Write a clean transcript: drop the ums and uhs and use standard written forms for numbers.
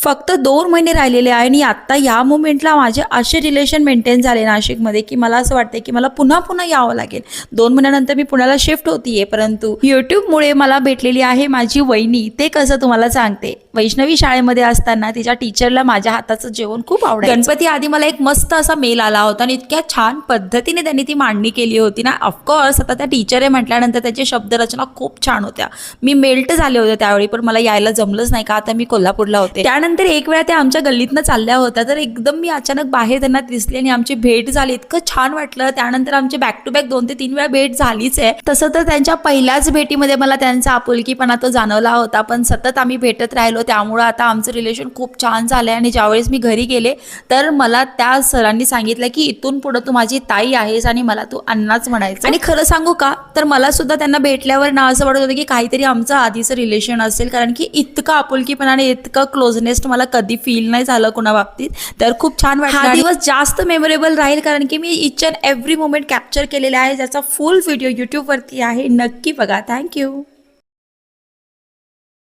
फक्त 2 महिने राहिलेले आहे आणि आता या मोमेंटला माझे असे रिलेशन मेंटेन झाले नाशिकमध्ये की मला असं वाटतं की मला पुन्हा पुन्हा यावं लागेल. 2 महिन्यानंतर मी पुण्याला शिफ्ट होतीये, परंतु यूट्यूबमुळे मला भेटलेली आहे माझी वहिनी. ते कसं तुम्हाला सांगते. वैष्णवी शाळेमध्ये असताना तिच्या टीचरला माझ्या हाताचं जेवण खूप आवडायचं. गणपती आधी मला एक मस्त असा मेल आला होता आणि इतक्या छान पद्धतीने त्यांनी ती मांडणी केली होती ना. ऑफकोर्स आता त्या टीचर आहे म्हटल्यानंतर त्याची शब्दरचना खूप छान होत्या. मी मेल्ट झाले होते त्यावेळी, पण मला यायला जमलंच नाही का आता मी कोल्हापूरला होते. त्यानंतर एक वेळा त्या आमच्या गल्लीतनं चालल्या होत्या, तर एकदम मी अचानक बाहेर त्यांना दिसले आणि आमची भेट झाली. इतकं छान वाटलं. त्यानंतर आमची बॅक टू बॅक 2 ते 3 वेळा भेट झालीच आहे. तसं तर त्यांच्या पहिल्याच भेटीमध्ये मला त्यांचा आपुलकीपणा तो जाणवला होता, पण सतत आम्ही भेटत राहिलो त्यामुळे आता आमचं रिलेशन खूप छान झालंय. आणि ज्यावेळेस मी घरी गेले तर मला त्या सरांनी सांगितलं की इथून पुढे तू माझी ताई आहेस आणि मला तू अण्णाच म्हणायचं. आणि खरं सांगू का, तर मला सुद्धा त्यांना भेटल्यावर ना असं वाटत होतं की काहीतरी आमचं आधीचं रिलेशन असेल, कारण की इतकं आपुलकीपणा आणि इतकं क्लोजनेस मला कधी फील नाही झालं कोणा बाबतीत. तर खूप छान वाटलं. हा दिवस जास्त मेमोरेबल राहील कारण की मी each and every moment capture केलेला आहे, ज्याचा फुल व्हिडिओ यूट्यूबवरती आहे. नक्की बघा. थँक्यू.